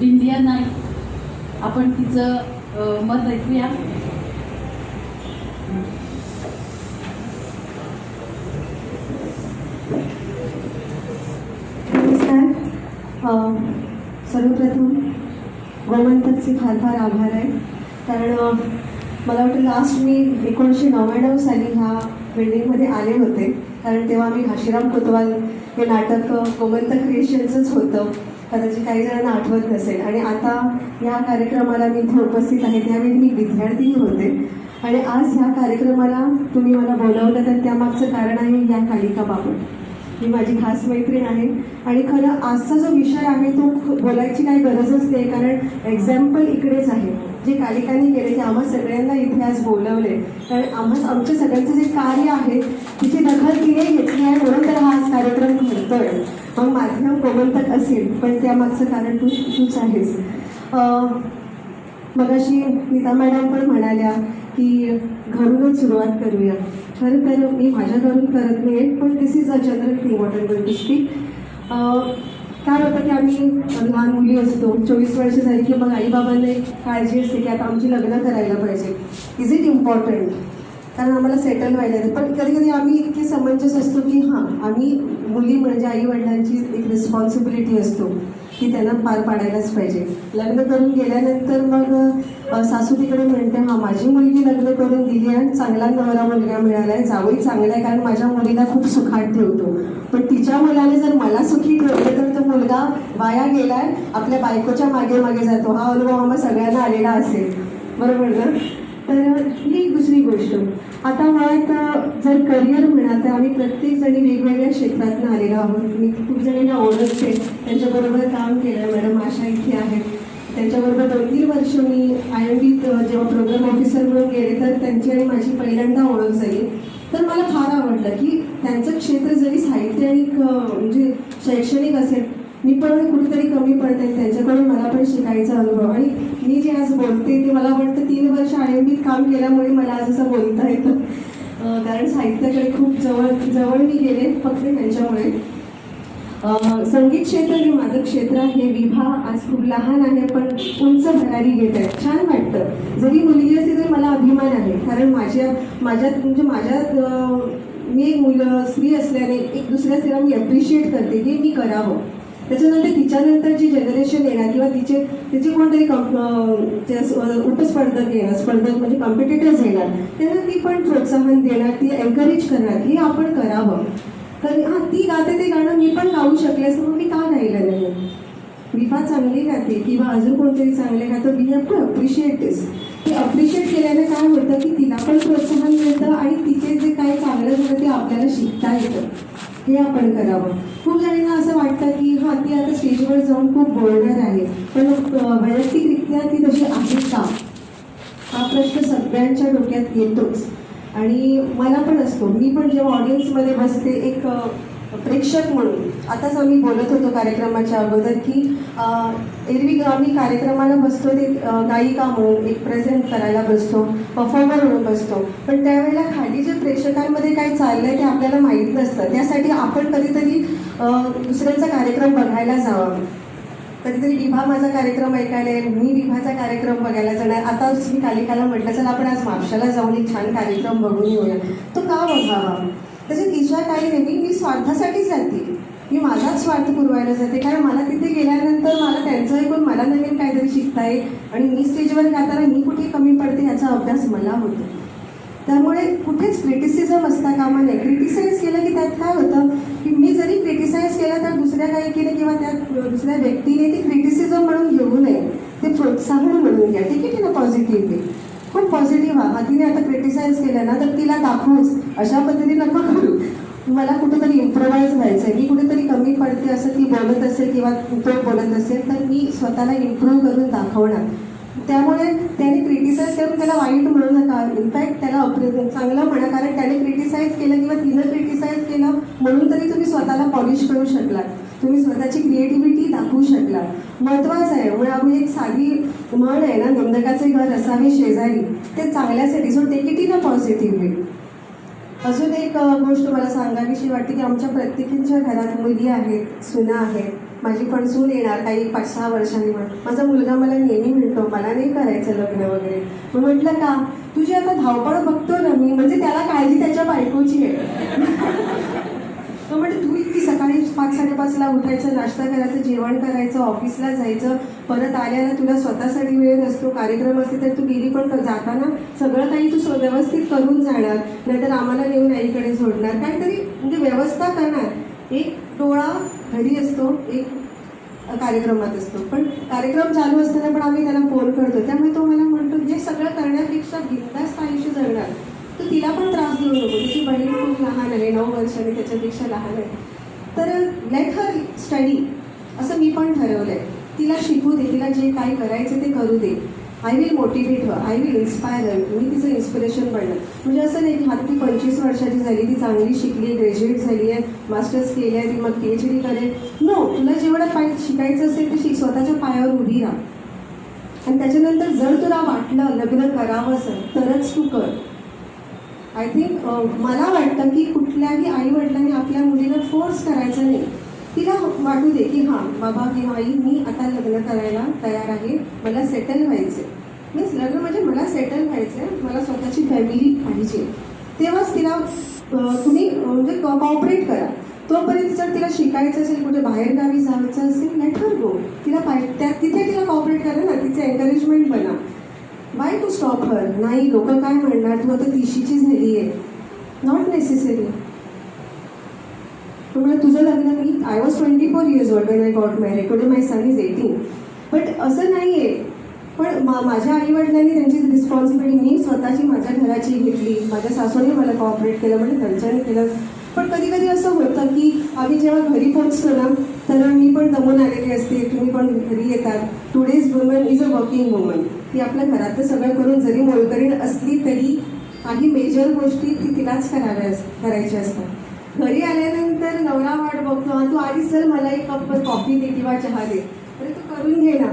India Naik, आपण तिचं मत ऐकूया. नमस्कार. सर्वप्रथम गोमंतकचे फार फार आभार आहे, कारण मला वाटतं लास्ट मी 1999 साली ह्या बिल्डिंगमध्ये आले होते, कारण तेव्हा मी घाशीराम कोतवाल हे नाटक गोमंतक क्रिएशन्सच होतं, कदाचित काही जणांना आठवत नसेल. आणि आता ह्या कार्यक्रमाला मी इथे उपस्थित आहे त्यावेळी मी विद्यार्थी होते, आणि आज ह्या कार्यक्रमाला तुम्ही मला बोलवलं तर त्यामागचं कारण आहे या कालिका बापट. ही माझी खास मैत्रीण आहे, आणि खरं आजचा जो विषय आहे तो बोलायची काही गरजच नाही, कारण एक्झाम्पल इकडेच आहे. जे कालिकांनी केले ते आम्हा सगळ्यांना इथे आज बोलवले, कारण आमच्या सगळ्यांचं जे कार्य आहे तिची दखल तिने घेतली आहे, म्हणून तर हा आज कार्यक्रम घडतोय. मग माध्यम गोमंतक असेल, पण त्यामागचं कारण तूच आहेस. मगाशी नीता मॅडम पण म्हणाल्या की घरूनच सुरुवात करूया. खरं तर मी माझ्या घरून करत नाही, पण this is a general thing what I going to speak. काय होतं की आम्ही लहान मुली असतो, 24 वर्ष झाली की मग आईबाबांना एक काळजी असते की आता आमची लग्न करायला पाहिजे. Is it important? कारण आम्हाला सेटल व्हायला आहे. पण कधी कधी आम्ही इतके समंजस असतो की हां, आम्ही मुली म्हणजे आईवडिलांची एक रिस्पॉन्सिबिलिटी असतो की त्यांना पार पाडायलाच पाहिजे. लग्न करून गेल्यानंतर मग सासू तिकडे म्हणते हां, माझी मुलगी लग्न करून दिली आणि चांगला नवरा मुलगा मिळाला आहे, जावई चांगला आहे, कारण माझ्या मुलीला खूप सुखात ठेवतो. पण तिच्या मुलाने जर मला सुखी ठेवलं तर तो मुलगा वाया गेलाय, आपल्या बायकोच्या मागे मागे जातो. हा अनुभव आम्हाला सगळ्यांना आलेला असेल, बरोबर ना? तर ही एक दुसरी गोष्ट. आता मुळात जर करिअर म्हणा तर आम्ही प्रत्येकजणी वेगवेगळ्या क्षेत्रातून आलेलो आहोत. मी खूप जणींना ओळखते, त्यांच्याबरोबर काम केलं. मॅडम आशा इथे आहेत, त्यांच्याबरोबर 2-3 वर्ष मी IMDत जेव्हा प्रोग्राम ऑफिसर म्हणून गेले तर त्यांची आणि माझी पहिल्यांदा ओळख झाली. तर मला फार आवडलं की त्यांचं क्षेत्र जरी साहित्यानिक म्हणजे शैक्षणिक असेल, मी पण कुठेतरी कमी पडते, त्यांच्याकडून मला पण शिकायचा अनुभव. आणि मी जे आज बोलते ते मला वाटतं 3 वर्ष IMDत काम केल्यामुळे मला आज असं बोलता येतं, कारण साहित्याकडे खूप जवळ मी गेले फक्त त्यांच्यामुळे. संगीत क्षेत्र आणि मादक क्षेत्र हे विभा आज खूप लहान आहे, पण उंच भरारी घेत आहे. छान वाटतं. जरी मुलगी असली तरी मला अभिमान आहे, कारण माझ्यात मी एक स्त्री असल्याने एक दुसऱ्या स्त्रीला मी ॲप्रिशिएट करते की मी करावं. त्याच्यानंतर तिच्यानंतरची जनरेशन येणार किंवा तिचे कोणतरी उपस्पर्धक येणार, स्पर्धक म्हणजे कॉम्पिटिटर्स येणार, त्यांना ती पण प्रोत्साहन देणार, ती एन्करेज करणार की आपण करावं. तर हां, ती गाते ते गाणं मी पण गाऊ शकले असं, मग मी का गायलं नाही? विभा चांगली गाते किंवा अजून कोणतरी चांगले गातं, वी हॅव टू अप्रिशिएट दिस. ते अप्रिशिएट केल्याने काय होतं की तिला पण प्रोत्साहन मिळतं आणि तिचे जे काही चांगलं झालं ते आपल्याला शिकता येतं. हे आपण करावं. खूप जणांना असं वाटतं की हां, ती आता स्टेजवर जाऊन खूप बोलणार आहे, पण वैयक्तिकरित्या ती तशी आहे का? हा प्रश्न सगळ्यांच्या डोक्यात येतोच, आणि मला पण असतो. मी पण जेव्हा ऑडियन्समध्ये बसते एक प्रेक्षक म्हणून, आताच आम्ही बोलत होतो कार्यक्रमाच्या अगोदर की एरवी आम्ही कार्यक्रमाला बसतो ते गायिका म्हणून एक प्रेझेंट करायला बसतो, परफॉर्मर म्हणून बसतो, पण त्यावेळेला खाली जे प्रेक्षकांमध्ये काय चाललं आहे ते आपल्याला माहीत नसतं. त्यासाठी आपण कधीतरी दुसऱ्यांचा कार्यक्रम बघायला जावं. कधीतरी विभा माझा कार्यक्रम ऐकायला येईल, मी विभाचा कार्यक्रम बघायला जाणार. आता मी कालिकाला म्हटलं चला आपण आज म्हापशाला जाऊन एक छान कार्यक्रम बघून येऊया. तो का बघावा? त्याच्यात ईशा काही नाही, मी स्वार्थासाठीच जाते, मी माझाच स्वार्थ पुरवायला जाते, कारण मला तिथे गेल्यानंतर मला त्यांचं ऐकून मला नवीन काहीतरी शिकता येईल, आणि मी स्टेजवर गाताना मी कुठे कमी पडते याचा अभ्यास मला होतो. त्यामुळे कुठेच क्रिटिसिझम असता कामा नये. क्रिटिसाइज केलं की त्यात काय होतं की मी जरी क्रिटिसाइज केलं तर दुसऱ्या गायिकेने किंवा त्या दुसऱ्या व्यक्तीने ती क्रिटिसिझम म्हणून घेऊ नये, ते प्रोत्साहन म्हणून घ्या. ठीक आहे ना, पॉझिटिव्हली खूप पॉझिटिव्ह व्हा. तिने आता क्रिटिसाइज केलं ना तर तिला दाखवूच, अशा पद्धतीने नको करू. मला कुठेतरी इम्प्रोवाइज व्हायचं आहे, मी कुठेतरी कमी पडते असं ती बोलत असेल किंवा तो बोलत असेल तर मी स्वतःला इम्प्रूव्ह करून दाखवणार. त्यामुळे त्याने क्रिटिसाइज करून त्याला वाईट म्हणू नका, इनफॅक्ट त्याला चांगलं म्हणा, कारण त्याने क्रिटिसाइज केलं किंवा तिनं क्रिटिसाइज केलं म्हणून तरी तुम्ही स्वतःला पॉलिश करू शकलात, तुम्ही स्वतःची क्रिएटिव्हिटी दाखवू शकला. महत्त्वाचं आहे. म्हणजे आम्ही एक साधी म्हण आहे ना, निंदकाचे घर असावे शेजारी, ते चांगल्यासाठी. So take it in a positively. अजून एक गोष्ट मला सांगावीशी वाटते की आमच्या प्रत्येकींच्या घरात मुली आहेत, सुना आहेत, माझी पण सून येणार काही 5-6 वर्षांनी. माझा मुलगा मला नेहमी म्हणतो मला नाही करायचं लग्न वगैरे. मग म्हटलं का, तुझी आता धावपळ बघतो ना मी, म्हणजे त्याला काळजी त्याच्या बायकोची आहे. तो म्हणजे तू इतकी सकाळी 5-5:30ला उठायचं, नाश्ता करायचं, जेवण करायचं, ऑफिसला जायचं, परत आल्याला तुला स्वतःसाठी वेळ नसतो, कार्यक्रम असते तर तू गेली पण जाताना सगळं काही तू व्यवस्थित करून जाणार, नाहीतर आम्हाला नेऊन आईकडे सोडणार, काहीतरी म्हणजे व्यवस्था करणार. एक डोळा घरी असतो, एक कार्यक्रमात असतो. पण कार्यक्रम चालू असताना पण आम्ही त्याला फोन करतो. त्यामुळे तो मला म्हणतो हे सगळं करण्यापेक्षा बिनधास्त आयुष्य जगणार, तर तिला पण त्रास देऊ नको. तिची बहीण खूप लहान आहे, 9 वर्षांनी त्याच्यापेक्षा लहान आहे. तर लेट हर स्टडी असं मी पण ठरवलं आहे. तिला शिकू दे, तिला जे काही करायचं ते करू दे. I will motivate her, I will inspire her. मी तिचं इन्स्पिरेशन बनणार. म्हणजे असं नाही की आता ती 25 वर्षाची झाली, ती चांगली शिकली, ग्रॅज्युएट झाली आहे, मास्टर्स केले आहे, ती मग PhD करेल. नो, तुला जेवढं शिकायचं असेल ते शिक, स्वतःच्या पायावर उभी राहा. आणि त्याच्यानंतर जर तुला वाटलं लग्न करावं असेल तरच तू कर. आय थिंक मला वाटतं की कुठल्याही आईवडिलांनी आपल्या मुलीला फोर्स करायचं नाही. तिला वाटू दे की हां बाबा किंवा आई मी आता लग्न करायला तयार आहे, मला सेटल व्हायचे. मीन्स लग्न म्हणजे मला सेटल व्हायचं आहे, मला स्वतःची फॅमिली पाहिजे. तेव्हाच तिला तुम्ही म्हणजे कॉपरेट करा. तोपर्यंत जर तिला शिकायचं असेल, कुठे बाहेरगावी जायचं असेल, लेट हर गो. तिला पाहिजे तिथे तिला कॉपरेट करा ना, तिचे एन्करेजमेंट बना. Why to stop her? नाही, लोक काय म्हणणार, तू आता 30ची झाली आहे. Not necessary. तुम्हाला तुझं लग्न, मी I was 24 years old when I got married. Today my son is 18. But असं नाही आहे. पण माझ्या आईवडिलांनी त्यांची रिस्पॉन्सिबिलिटी मी स्वतःची माझ्या घराची घेतली. माझ्या सासूने मला कॉपरेट केलं, म्हणजे घरच्यांनी केलं. पण कधी कधी असं होतं की आम्ही जेव्हा घरी पोहोचतो ना, तर मी पण दमून आलेली असते, तुम्ही पण घरी येतात. Today's woman is a working woman. ती आपल्या घरातलं सगळं करून जरी मोलकरीण असली तरी काही मेजर गोष्टी ती तिलाच करायच्या असतात. घरी आल्यानंतर नवरा वाट बघतो, तू आधीच चल मला एक कप कॉफी दे किंवा चहा दे. अरे तू करून घे ना,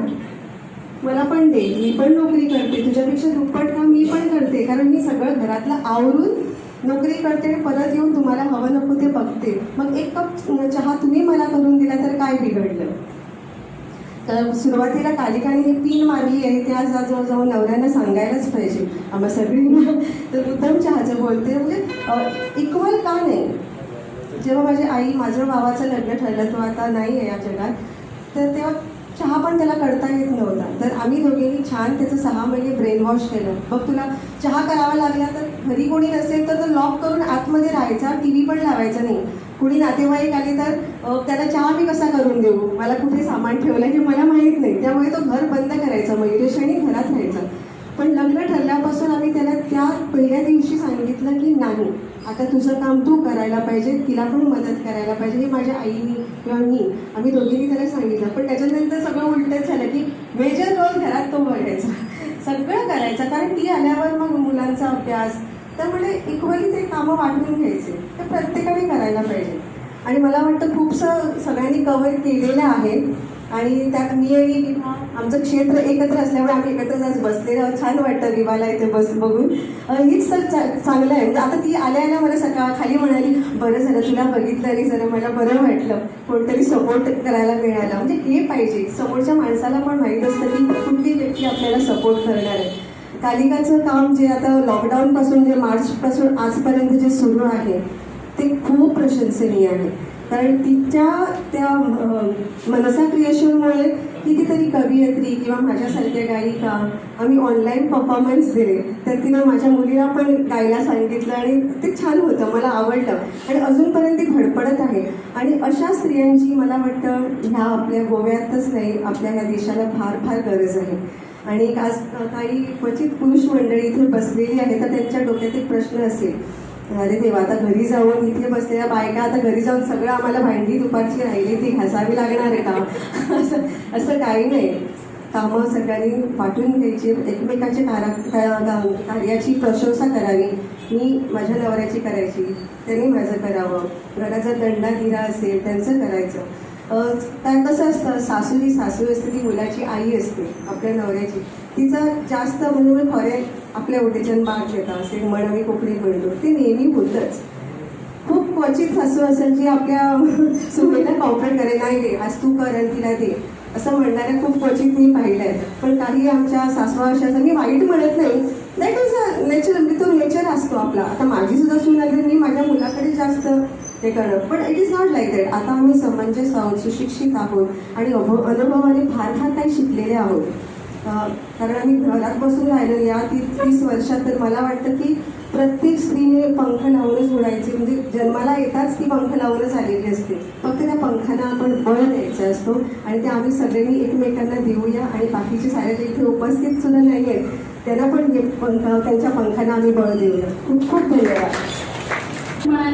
मला पण दे, मी पण नोकरी करते, तुझ्यापेक्षा दुप्पट काम मी पण करते. कारण मी सगळं घरातलं आवरून नोकरी करते आणि परत येऊन तुम्हाला हवं नको ते बघते. मग एक कप चहा तुम्ही मला करून दिला तर काय बिघडलं? तर सुरुवातीला कालिकाने हे पिन मारली आहे, त्या जवळजवळ नवऱ्यांना सांगायलाच पाहिजे आम्हा सगळ्यांना. तर उत्तम चहाचं बोलते, म्हणजे इक्वल का नाही? जेव्हा माझी आई, माझ्या भावाचं लग्न ठरलं, तो आता नाही आहे या जगात, तर तेव्हा चहा पण त्याला करता येत नव्हता. तर आम्ही दोघेंनी छान त्याचं 6 महिने ब्रेन वॉश केलं. बघ तुला चहा करावा लागला तर घरी कोणी नसेल तर लॉक करून आतमध्ये राहायचा, TV पण लावायचा नाही. कुणी नातेवाईक आले तर त्याला चहा मी कसा करून देऊ, मला कुठे सामान ठेवलं हे मला माहीत नाही. त्यामुळे तो घर बंद करायचा, मयुरेश आणि घरात राहायचा. पण लग्न ठरल्यापासून आम्ही त्याला त्या पहिल्या दिवशी सांगितलं की नाही, आता तुझं काम तू करायला पाहिजे, तिला पण मदत करायला पाहिजे. हे माझ्या आईनी किंवा मी, आम्ही दोघींनी त्याला सांगितलं. पण त्याच्यानंतर सगळं उलटच झालं की मेजर रोल घरात तो बघायचा, सगळं करायचं. कारण ती आल्यावर मग मुलांचा अभ्यास, त्यामुळे इक्वली ते कामं वाटून घ्यायचे. ते प्रत्येकाने करायला पाहिजे. आणि मला वाटतं खूपसं सगळ्यांनी कव्हर केलेलं आहे. आणि त्यात मी आणि विभा, आमचं क्षेत्र एकत्र असल्यामुळे आम्ही एकत्रच आज बसलेलो आहोत. छान वाटतं विभाला इथे बघून. हीच तर चांगलं आहे. म्हणजे आता ती आल्या मला खाली म्हणाली, बरं झालं तुला बघितलं आणि जरा मला बरं वाटलं, कोणतरी सपोर्ट करायला मिळाला. म्हणजे हे पाहिजे, समोरच्या माणसाला पण माहीत असतं की कुठली व्यक्ती आपल्याला सपोर्ट करणार आहे. कालिकाचं काम जे आता लॉकडाऊनपासून, जे मार्चपासून आजपर्यंत जे सुरू आहे ते खूप प्रशंसनीय आहे. कारण तिच्या त्या मनसा क्रिएशनमुळे कितीतरी कवयित्री किंवा माझ्यासारख्या गायिका आम्ही ऑनलाईन परफॉर्मन्स दिले. तर तिनं माझ्या मुलीला पण गायला सांगितलं आणि ते छान होतं, मला आवडलं. आणि अजूनपर्यंत ती धडपडत आहे. आणि अशा स्त्रियांची मला वाटतं ह्या आपल्या गोव्यातच नाही, आपल्या ह्या देशाला फार फार गरज आहे. आणि आज काही क्वचित पुरुष मंडळी इथे बसलेली आहे, तर त्यांच्या डोक्यात एक प्रश्न असेल, अरे देवा आता घरी जाऊन इथे बसलेल्या बायका आता घरी जाऊन सगळं आम्हाला भांडी दुपारची राहिली ती घासावी लागणार आहे का? असं काही नाही. कामं सगळ्यांनी वाटून घ्यायची, एकमेकाच्या कार्याची प्रशंसा करावी. मी माझ्या नवऱ्याची करायची, त्यांनी माझं करावं. घरात जर दंडागिरा असेल त्यांचं करायचं. काय कसं असतं, सासू ही सासू असते, ती मुलाची आई असते आपल्या नवऱ्याची. तिचं जास्त म्हणजे खरे आपल्या ओटेचन बाग देता असे म्हण आम्ही कोकणी म्हणतो, ते नेहमी होतंच. खूप खूप क्वचित सासू असेल जी आपल्या सुनेला कॉपरेट करेल, नाही रे आज तू कर आणि तिला दे असं म्हणणाऱ्या खूप क्वचित मी पाहिलंय. पण काही आमच्या सासवा अशा, मी वाईट म्हणत नाही, दॅट इज अ नेचर, तो नेचर असतो आपला. आता माझी सुद्धा सून अगदी मी माझ्या मुलाकडे जास्त हे करणं, पण it is not like that. आता आम्ही समंजस आहोत, सुशिक्षित आहोत आणि अनुभवाने फार फार काही शिकलेले आहोत. कारण आम्ही घरात बसून राहिलो या 30 वर्षात, तर मला वाटतं की प्रत्येक स्त्रीने पंख लावूनच उडायची, म्हणजे जन्माला येताच ती पंख लावूनच आलेली असते. फक्त त्या पंखांना आपण बळ द्यायचा असतो आणि ते आम्ही सगळ्यांनी एकमेकांना देऊया. आणि बाकीचे सारे जे इथे उपस्थित सुद्धा नाही आहेत त्यांना पण हे पंख, त्यांच्या पंखांना आम्ही बळ देऊया. खूप खूप धन्यवाद. म्हणाले